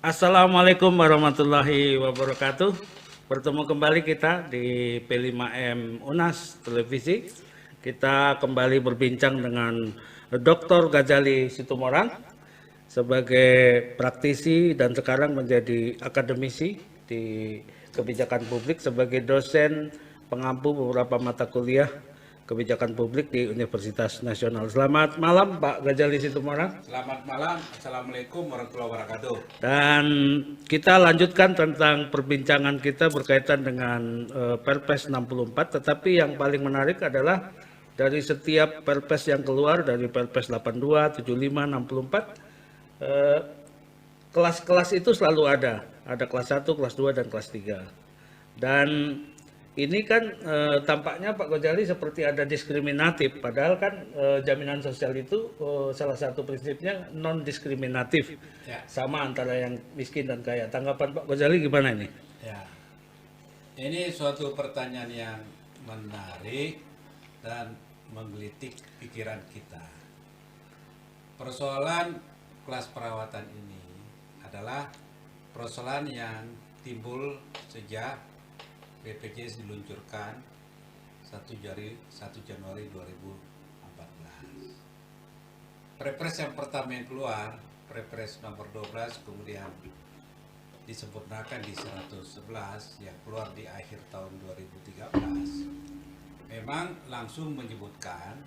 Assalamualaikum warahmatullahi wabarakatuh. Bertemu kembali kita di P5M Unas Televisi. Kita kembali berbincang dengan Dr. Ghazali Situmorang sebagai praktisi dan sekarang menjadi akademisi di kebijakan publik sebagai dosen pengampu beberapa mata kuliah kebijakan publik di Universitas Nasional. Selamat malam Pak Ghazali Situmorang. Selamat malam, Assalamualaikum warahmatullahi wabarakatuh. Dan kita lanjutkan tentang perbincangan kita berkaitan dengan Perpres 64, tetapi yang paling menarik adalah dari setiap Perpres yang keluar, dari Perpres 82, 75, 64, kelas-kelas itu selalu ada kelas 1, kelas 2, dan kelas 3. Dan ini kan tampaknya Pak Ghazali seperti ada diskriminatif, padahal kan jaminan sosial itu salah satu prinsipnya non-diskriminatif, Ya. sama antara yang miskin dan kaya. Tanggapan Pak Ghazali gimana ini? Ya, ini suatu pertanyaan yang menarik dan menggelitik pikiran kita. Persoalan kelas perawatan ini adalah persoalan yang timbul sejak BPJS diluncurkan 1 Januari 2014. Perpres yang pertama yang keluar, Perpres nomor 12, kemudian disempurnakan di 111 yang keluar di akhir tahun 2013, memang langsung menyebutkan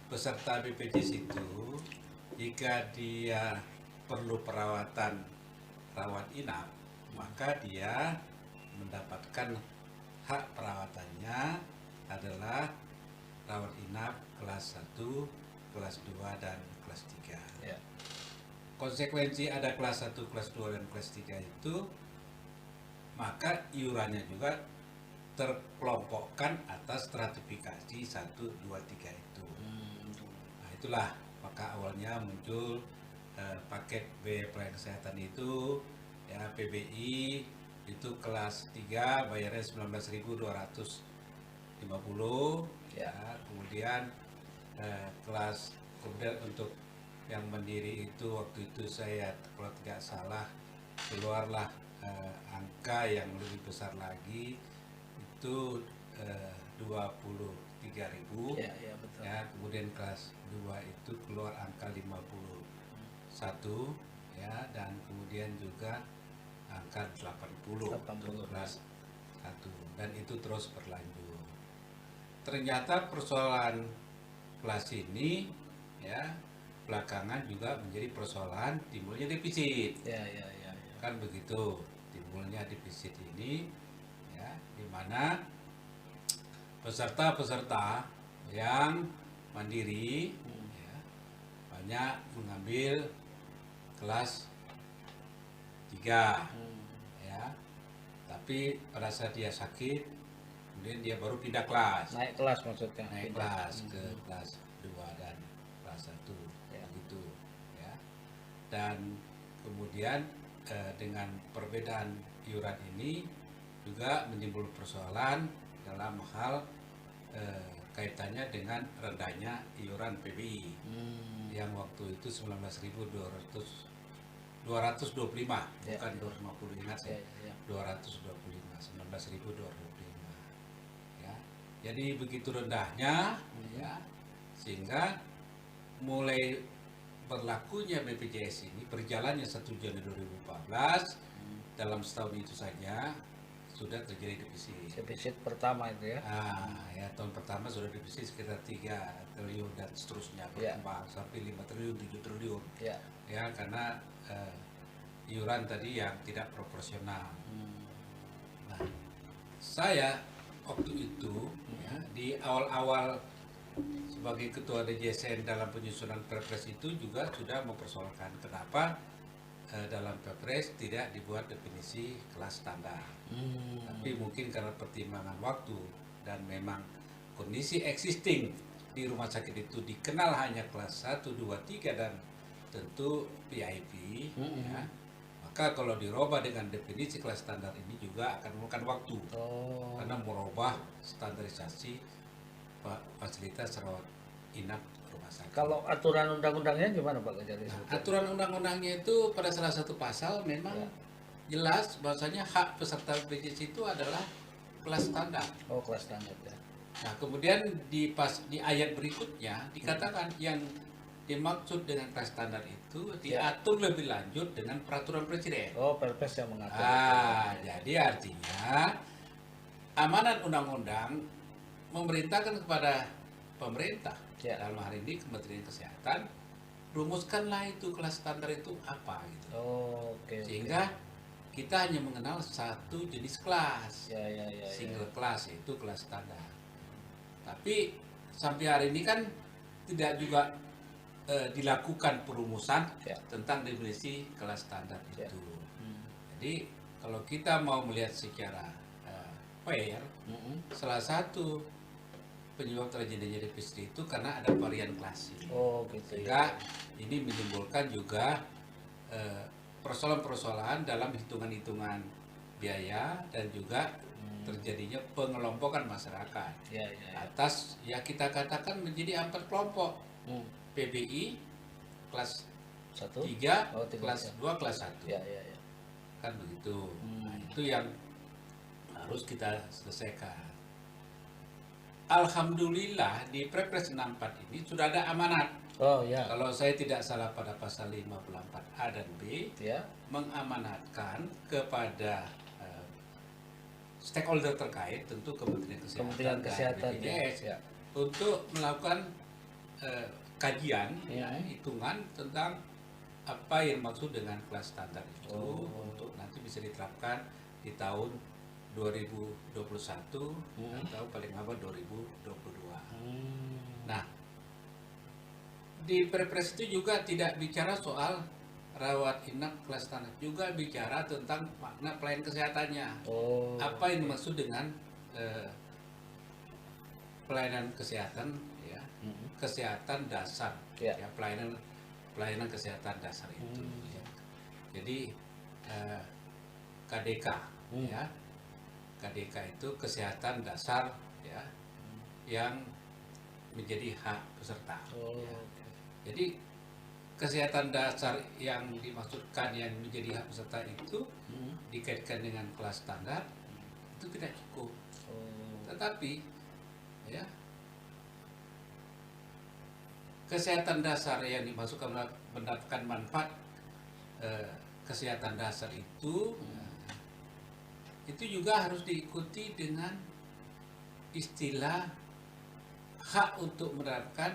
peserta BPJS itu jika dia perlu perawatan rawat inap, maka dia mendapatkan hak perawatannya adalah rawat inap kelas 1, kelas 2, dan kelas 3. Ya. Konsekuensi ada kelas 1, kelas 2, dan kelas 3 itu, maka iurannya juga terkelompokkan atas stratifikasi 1, 2, 3 itu. Nah, itulah maka awalnya muncul paket biaya pelayanan kesehatan itu, ya, PBI itu kelas 3 bayarnya 19.250, ya. Kemudian kemudian untuk yang mandiri itu waktu itu saya kalau tidak salah keluarlah angka yang lebih besar lagi itu 23.000, Ya, betul. ya. Kemudian kelas 2 itu keluar angka 51, ya, dan kemudian juga angka 80 untuk kelas 1, dan itu terus berlanjut. Ternyata persoalan kelas ini, ya, belakangan juga menjadi persoalan timbulnya defisit. Ya. Kan begitu, timbulnya defisit ini, ya, di mana peserta-peserta yang mandiri, ya, banyak mengambil kelas 3, ya, tapi pada saat dia sakit kemudian dia baru pindah kelas, Naik kelas maksudnya. naik kelas ke kelas 2 dan kelas 1, Ya. begitu, ya. Dan kemudian dengan perbedaan iuran ini juga menimbul persoalan dalam hal kaitannya dengan rendahnya iuran PBI yang waktu itu 19.225, Ya. bukan 250, ingat saya, Ya. 225, 19.225, ya. Jadi begitu rendahnya, ya, sehingga mulai berlakunya BPJS ini berjalannya 1 Januari 2014, dalam setahun itu saja sudah terjadi defisit. Defisit pertama itu ya. Ya, tahun pertama sudah defisit sekitar 3 triliun dan seterusnya Ya. berkembang sampai 5 triliun, 7 triliun. Ya. Ya, karena iuran tadi yang tidak proporsional. Nah, saya waktu itu, ya, di awal-awal sebagai ketua DJSN dalam penyusunan Perpres itu juga sudah mempersoalkan kenapa dalam Perpres tidak dibuat definisi kelas standar. Tapi mungkin karena pertimbangan waktu dan memang kondisi existing di rumah sakit itu dikenal hanya kelas 1, 2, 3 dan tentu PIP, ya. Maka kalau dirubah dengan definisi kelas standar ini juga akan memakan waktu, karena merubah standarisasi fasilitas rawat inap rumah rumah sakit. Kalau aturan undang-undangnya gimana Pak Kejari? Aturan undang-undangnya itu pada salah satu pasal memang jelas bahwasanya hak peserta BPJS itu adalah kelas standar. Oh, kelas standar ya. Nah, kemudian di ayat berikutnya dikatakan yang dimaksud dengan kelas standar itu diatur lebih lanjut dengan peraturan presiden. Oh, Perpres yang mengatur. Jadi artinya amanat undang-undang memerintahkan kepada pemerintah, dalam hari ini Kementerian Kesehatan, rumuskanlah itu kelas standar itu apa gitu. Oh, oke. Sehingga kita hanya mengenal satu jenis kelas, single class, yaitu kelas standar. Tapi sampai hari ini kan tidak juga dilakukan perumusan tentang definisi kelas standar itu. Jadi kalau kita mau melihat secara fair, salah satu penyebab terjadinya defisit itu karena ada varian klasik. Oh, gitu. Sehingga ini menimbulkan juga persoalan-persoalan dalam hitungan-hitungan biaya dan juga terjadinya pengelompokan masyarakat atas kita katakan menjadi 4 kelompok. PBI kelas 1, 3, kelas 2, kelas 1. Kan begitu. Nah, itu yang harus kita selesaikan. Alhamdulillah di Perpres 64 ini sudah ada amanat. Kalau saya tidak salah pada pasal 54A dan B, mengamanatkan kepada stakeholder terkait, tentu Kementerian Kesehatan, BPJS, untuk melakukan kajian, hitungan tentang apa yang maksud dengan kelas standar itu untuk nanti bisa diterapkan di tahun 2021 atau paling lambat 2022. Nah, di Perpres itu juga tidak bicara soal rawat inap kelas standar, juga bicara tentang makna pelayanan kesehatannya. Apa yang dimaksud dengan pelayanan kesehatan, kesehatan dasar, pelayanan kesehatan dasar itu. Jadi KDK, KDK itu kesehatan dasar, yang menjadi hak peserta. Jadi kesehatan dasar yang dimaksudkan yang menjadi hak peserta itu dikaitkan dengan kelas standar itu tidak cukup. Tetapi kesehatan dasar yang dimasukkan mendapatkan manfaat kesehatan dasar itu juga harus diikuti dengan istilah hak untuk mendapatkan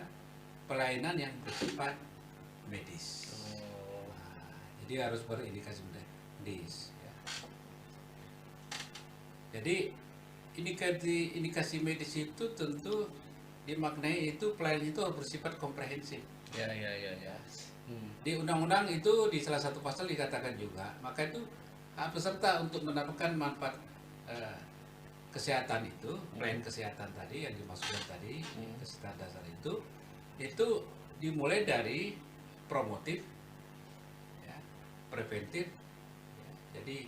pelayanan yang bersifat medis. Jadi harus berindikasi medis. Jadi indikasi medis itu tentu dimaknai itu pelayanan itu harus bersifat komprehensif. Di undang-undang itu di salah satu pasal dikatakan juga, maka itu hak peserta untuk mendapatkan manfaat kesehatan itu, pelayanan kesehatan tadi yang dimaksudkan tadi, kesehatan dasar itu dimulai dari promotif, preventif. Jadi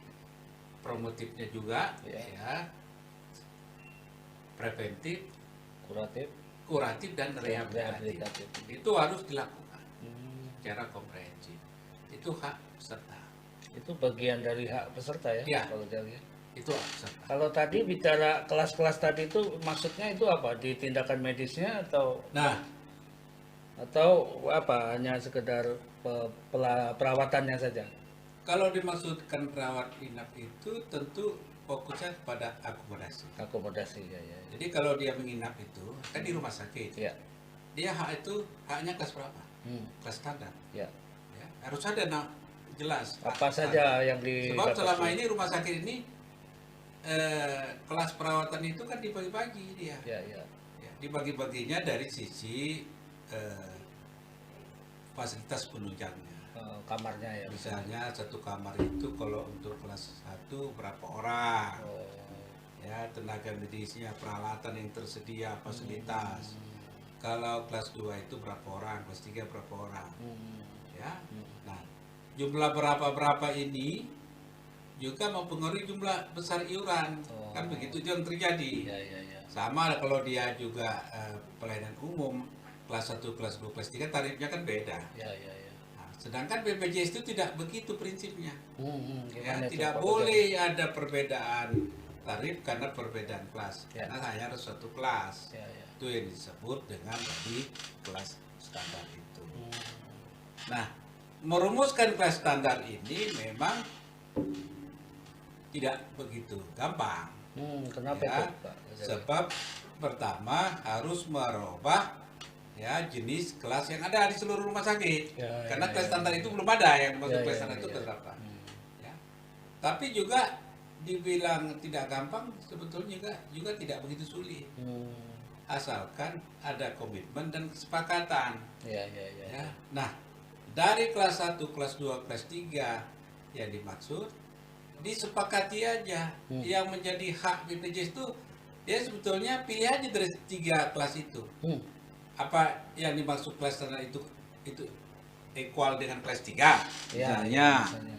promotifnya juga, preventif, kuratif dan rehabilitatif. Itu harus dilakukan secara komprehensif. Itu hak peserta. Itu bagian dari hak peserta kalau dari itu hak peserta. Kalau tadi bicara kelas-kelas tadi itu maksudnya itu apa? Di tindakan medisnya atau apa? Hanya sekedar perawatannya saja? Kalau dimaksudkan perawat inap itu tentu fokusnya pada akomodasi. Jadi kalau dia menginap itu kan di rumah sakit. Dia haknya kelas berapa? Kelas standar. Harus ada jelas. Apa saja yang sebab selama ini rumah sakit ini kelas perawatan itu kan dibagi-bagi dia. Dibagi-baginya dari sisi fasilitas penunjangnya. Kamarnya Misalnya satu kamar itu kalau untuk kelas 1 berapa orang, tenaga medisnya, peralatan yang tersedia, fasilitas. Kalau kelas 2 itu berapa orang, kelas 3 berapa orang, Nah, jumlah berapa ini juga mempengaruhi jumlah besar iuran, kan begitu yang terjadi. Sama kalau dia juga pelayanan umum kelas 1, kelas 2, kelas 3 tarifnya kan beda. Ya, ya, ya. Nah, sedangkan BPJS itu tidak begitu prinsipnya. Ya, Gimana itu, tidak Pak boleh ada perbedaan tarif karena perbedaan kelas. Ya. Karena hanya harus satu kelas. Ya, ya. Itu yang disebut dengan tadi kelas standar itu. Nah, merumuskan kelas standar ini memang tidak begitu gampang. Kenapa Ya, itu, Pak? sebab pertama harus merubah ya jenis kelas yang ada di seluruh rumah sakit. Ya, Karena ya, kelas ya, standar ya. itu belum ada yang masuk Ya, kelas ya, standar itu ya. kelas berapa. Ya. Tapi juga dibilang tidak gampang sebetulnya juga tidak begitu sulit. Asalkan ada komitmen dan kesepakatan. Ya, ya, ya. Ya. Nah, dari kelas 1, kelas 2, kelas 3 yang dimaksud disepakati aja. Yang menjadi hak BPJS itu dia sebetulnya pilih aja dari 3 kelas itu. Apa yang dimaksud kelas standar itu equal dengan kelas 3 Ya, misalnya, misalnya.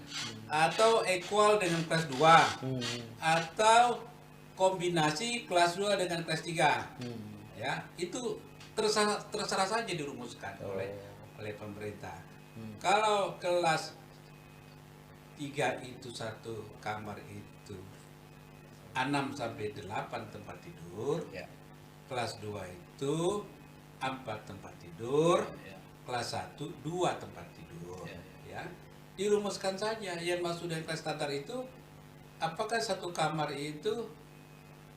atau equal dengan kelas 2 atau kombinasi kelas 2 dengan kelas 3. Ya, itu terserah saja dirumuskan oleh pemerintah. Kalau kelas 3 itu satu kamar itu 6 sampai 8 tempat tidur. Ya. Kelas 2 itu 4 tempat tidur. Ya. Kelas 1 2 tempat tidur. Ya, Ya. Dirumuskan saja yang maksud dengan kelas standar itu apakah satu kamar itu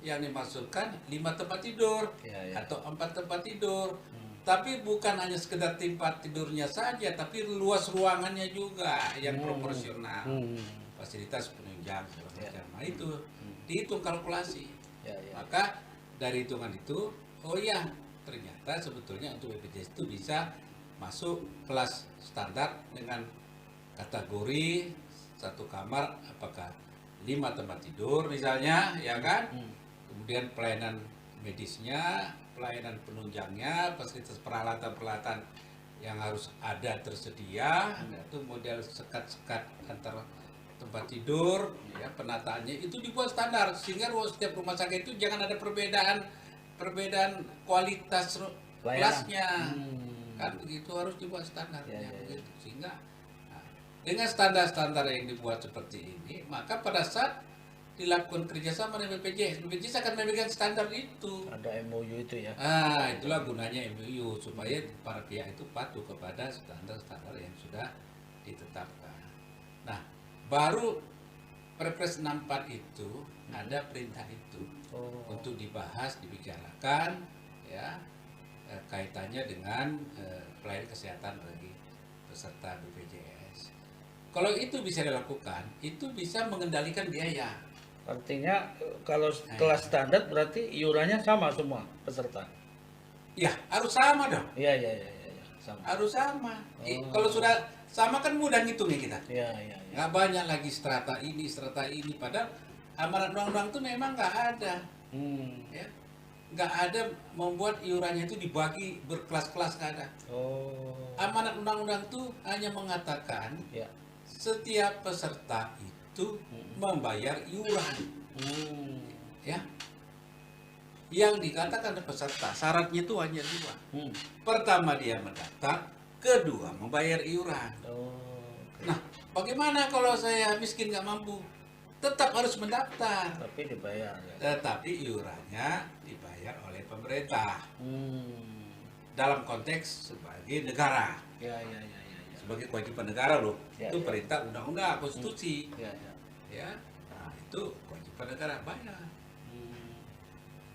yang dimasukkan 5 tempat tidur Ya, ya. atau 4 tempat tidur. Tapi bukan hanya sekedar tempat tidurnya saja, tapi luas ruangannya juga yang proporsional. Fasilitas penunjang segala macam. Nah, itu dihitung kalkulasi. Ya, ya. Maka dari hitungan itu, oh ya, ternyata sebetulnya untuk BPJS itu bisa masuk kelas standar dengan kategori satu kamar apakah 5 tempat tidur misalnya, ya kan? Kemudian pelayanan medisnya, pelayanan penunjangnya, fasilitas peralatan-peralatan yang harus ada tersedia, itu model sekat-sekat antar tempat tidur, ya, penataannya itu dibuat standar sehingga setiap rumah sakit itu jangan ada perbedaan kualitas kelasnya. Kan begitu harus dibuat standarnya begitu. Sehingga dengan standar-standar yang dibuat seperti ini, maka pada saat dilakukan kerjasama dengan BPJS akan memegang standar itu. Ada MOU itu ya. Itulah gunanya MOU supaya para pihak itu patuh kepada standar-standar yang sudah ditetapkan. Nah, baru Perpres 64 itu ada perintah itu untuk dibahas, dibicarakan, ya kaitannya dengan pelayanan kesehatan bagi peserta BPJS. Kalau itu bisa dilakukan, itu bisa mengendalikan biaya. Artinya kalau kelas standar berarti iurannya sama semua peserta. Ya, harus sama dong. Iya, iya, iya, iya, sama. Harus sama. Kalau sudah sama kan mudah ngitungnya kita. Iya, iya, iya. Nggak banyak lagi strata ini. Padahal amanat undang-undang itu memang nggak ada. Ya. Nggak ada membuat iurannya itu dibagi berkelas-kelas, nggak ada. Amanat undang-undang itu hanya mengatakan Ya. setiap peserta itu membayar iuran. Ya. Yang dikatakan peserta, syaratnya itu hanya 2. Pertama dia mendaftar, kedua membayar iuran. Nah, bagaimana kalau saya miskin nggak mampu? Tetap harus mendaftar. Tapi dibayar ya. Tetapi iurannya dibayar oleh pemerintah. Dalam konteks sebagai negara. Ya, ya, ya, ya, ya. Sebagai kewajiban negara loh. Ya, Itu ya. perintah undang-undang, konstitusi. Ya, ya. Ya. Nah, itu kewajiban negara bayar.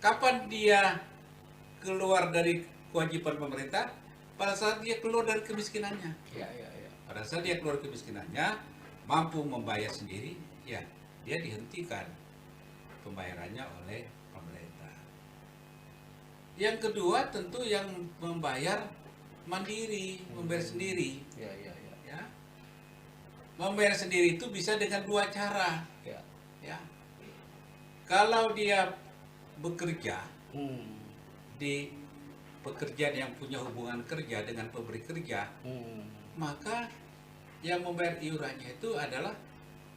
Kapan dia keluar dari kewajiban pemerintah? Pada saat dia keluar dari kemiskinannya. Ya, ya, ya. Pada saat dia keluar kemiskinannya, mampu membayar sendiri, ya dia dihentikan pembayarannya oleh pemerintah. Yang kedua tentu yang membayar mandiri, membayar sendiri. Ya, ya, ya. Ya. Membayar sendiri itu bisa dengan 2 cara. Ya. Ya. Kalau dia bekerja di pekerjaan yang punya hubungan kerja dengan pemberi kerja, maka yang membayar iurannya itu adalah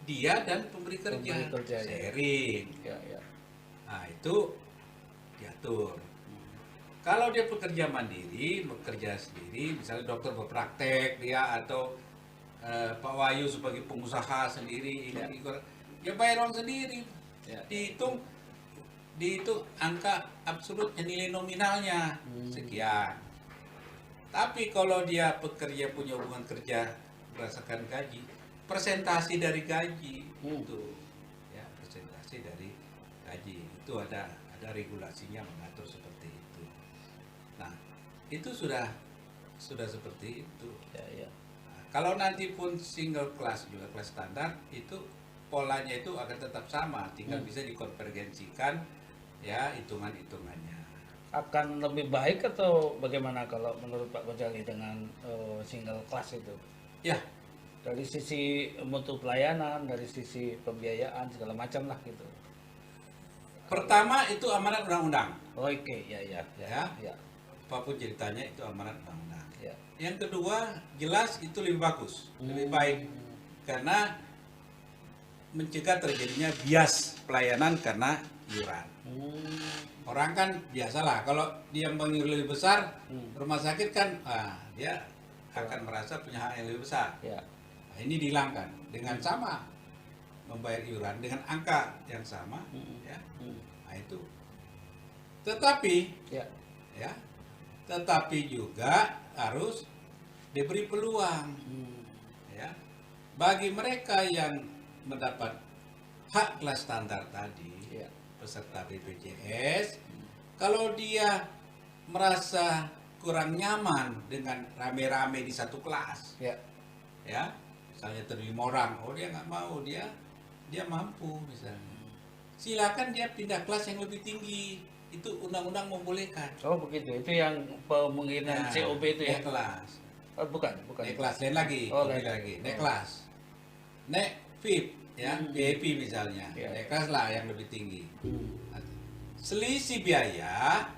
dia dan pemberi kerja, Pemberi kerja, ya. sharing. Ya, ya. Nah, itu diatur. Kalau dia pekerja mandiri, bekerja sendiri, misalnya dokter berpraktek dia atau Pak Wahyu sebagai pengusaha sendiri, Ya. dia bayar uang sendiri, Ya. dihitung angka absolutnya nilai nominalnya sekian. Tapi kalau dia pekerja punya hubungan kerja berdasarkan gaji, persentase dari gaji itu, ya persentase dari gaji itu ada regulasinya mengatur seperti itu. Nah, itu sudah seperti itu. Ya, ya. Nah, kalau nanti pun single class juga kelas standar itu polanya itu akan tetap sama, tinggal bisa dikonvergensikan ya hitungannya. Akan lebih baik atau bagaimana kalau menurut Pak Gojali dengan single class itu? Ya, Dari sisi mutu pelayanan, dari sisi pembiayaan segala macam lah gitu. pertama itu amanat undang-undang. Oke, ya, ya, ya, Ya. ya, Apapun ceritanya itu amanat undang-undang. ya. Yang kedua, jelas itu lebih bagus, lebih baik karena mencegah terjadinya bias pelayanan karena iuran. Orang kan biasalah kalau dia mengiur lebih besar, rumah sakit kan dia akan merasa punya hak yang lebih besar. Ya. Nah, ini dihilangkan dengan sama membayar iuran dengan angka yang sama, ya. Nah, itu. Tetapi, Ya. ya, tetapi juga harus diberi peluang, ya, bagi mereka yang mendapat hak kelas standar tadi, Ya. peserta BPJS, kalau dia merasa kurang nyaman dengan rame-rame di satu kelas, Ya. ya, misalnya 5 orang, dia nggak mau, dia mampu misalnya, silakan dia pindah kelas yang lebih tinggi, itu undang-undang membolehkan. Oh begitu, itu yang pemungkinan COB itu ya? Naik kelas, Oh, bukan. naik kelas lain lagi, Oh, lebih lain. lagi, naik Oh. kelas, naik VIP, ya, VIP misalnya, Ya. naik kelas lah yang lebih tinggi. Hmm. Selisih biaya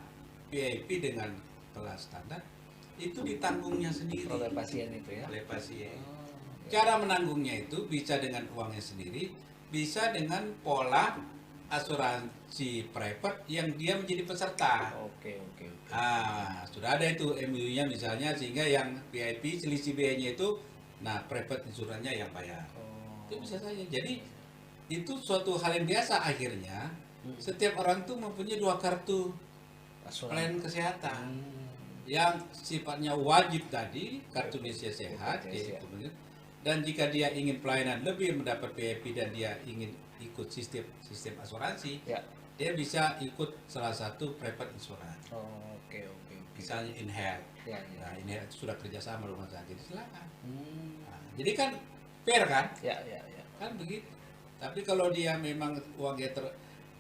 VIP dengan kelas standar itu ditanggungnya sendiri Oleh pasien itu ya? oleh pasien. Oh, Cara menanggungnya itu bisa dengan uangnya sendiri, bisa dengan pola asuransi private yang dia menjadi peserta. Oke, oke, oke. Sudah ada itu MU-nya misalnya, sehingga yang VIP selisih biayanya itu, nah private insurannya yang bayar. Oh. Itu bisa saja. Jadi itu suatu hal yang biasa akhirnya. Setiap orang tuh mempunyai 2 kartu Asuransi. pelayanan kesehatan Hmm. yang sifatnya wajib tadi, kartu Indonesia Sehat, BPJS, yaitu dan jika dia ingin pelayanan lebih mendapat VIP dan dia ingin ikut sistem asuransi, Ya. dia bisa ikut salah satu private insurance, Oh, oke, oke, oke. misalnya InHealth. Ya, ya. Nah, InHealth itu sudah kerjasama rumah sakit, silakan. Hmm. Nah, jadi kan fair kan, Ya, ya, ya. kan begitu. Tapi kalau dia memang uangnya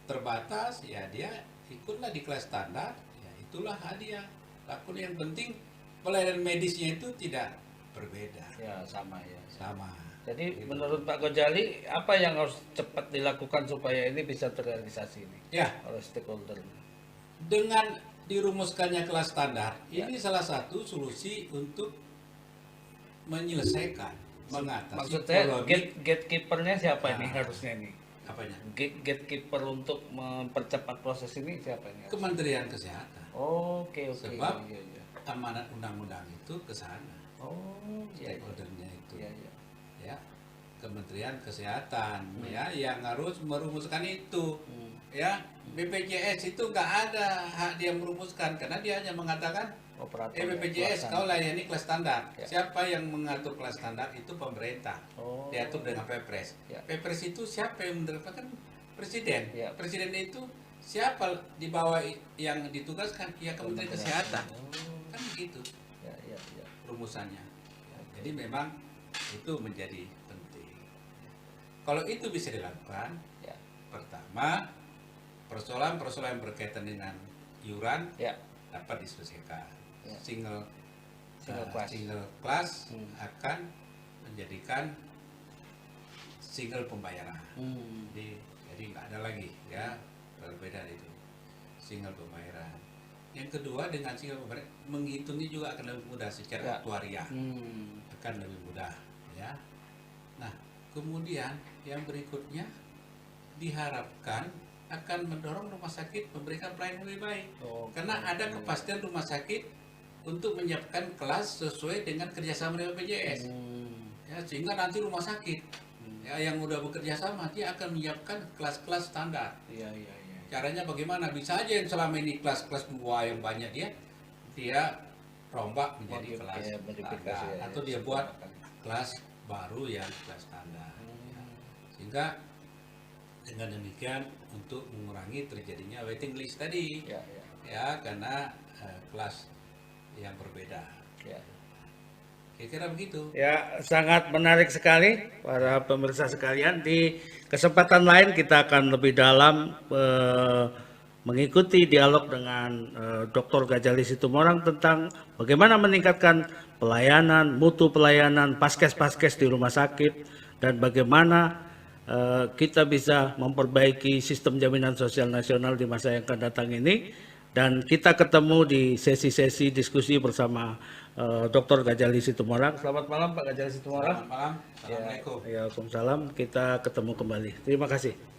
terbatas, ya dia ikutlah di kelas standar, ya itulah hadiah. Lakun yang penting pelayanan medisnya itu tidak berbeda, Ya, sama ya. sama. Jadi Gitu. menurut Pak Gojali, apa yang harus cepat dilakukan supaya ini bisa terrealisasi ini Ya, oleh stakeholder? dengan dirumuskannya kelas standar, Ya. ini salah satu solusi untuk menyelesaikan, mengatasi Maksud saya polemik. gatekeepernya siapa ini Ah. harusnya ini? Apanya? Gatekeeper untuk mempercepat proses ini siapa ini? Kementerian Kesehatan. Oke, oke. Sebab Iya, iya. amanat undang-undang itu ke sana, Oh, iya, iya. stakeholdernya itu. Iya, iya. Ya, Kementerian Kesehatan ya yang harus merumuskan itu. Ya, BPJS itu nggak ada hak dia merumuskan karena dia hanya mengatakan Operator. BPJS kau layani kelas standar. Ya. Siapa yang mengatur kelas standar itu pemerintah. Oh. Diatur dengan Perpres. Ya. Perpres itu siapa yang menerapkan? Presiden. Ya. Presiden itu siapa di bawah yang ditugaskan? Ya Kementerian Kesehatan. Oh. Kan begitu Ya, ya, ya. rumusannya. Jadi memang itu menjadi penting. Kalau itu bisa dilakukan, Ya. pertama persoalan-persoalan yang berkaitan dengan iuran Ya. dapat diselesaikan. Ya. Single Class. single class Hmm. akan menjadikan single pembayaran. Hmm. Jadi nggak ada lagi ya perbedaan itu, single pembayaran. Yang kedua, dengan single pembayaran menghitungnya juga akan lebih mudah secara Ya. aktuaria, Hmm. akan lebih mudah ya. Nah kemudian yang berikutnya diharapkan akan mendorong rumah sakit memberikan pelayanan lebih baik. Oh, Karena ada kepastian rumah sakit untuk menyiapkan kelas sesuai dengan kerjasama dengan BPJS. Ya, sehingga nanti rumah sakit ya, yang udah bekerja sama, dia akan menyiapkan kelas-kelas standar. Iya, iya, iya. Caranya bagaimana? Bisa aja yang selama ini kelas-kelas tua yang banyak dia rombak menjadi kelas modifikasi standar, ya, atau dia buat kelas baru yang kelas standar. Ya. Sehingga dengan demikian untuk mengurangi terjadinya waiting list tadi, Ya, ya, ya karena kelas yang berbeda. ya. Kira-kira begitu. Ya, sangat menarik sekali para pemirsa sekalian. Di kesempatan lain kita akan lebih dalam mengikuti dialog dengan Dr. Ghazali Situmorang tentang bagaimana meningkatkan pelayanan, mutu pelayanan paskes-paskes di rumah sakit, dan bagaimana kita bisa memperbaiki sistem jaminan sosial nasional di masa yang akan datang ini. Dan kita ketemu di sesi-sesi diskusi bersama Dr. Ghazali Situmorang. Selamat malam Pak Ghazali Situmorang. Selamat malam. Assalamualaikum. Ya, Waalaikumsalam. Kita ketemu kembali. Terima kasih.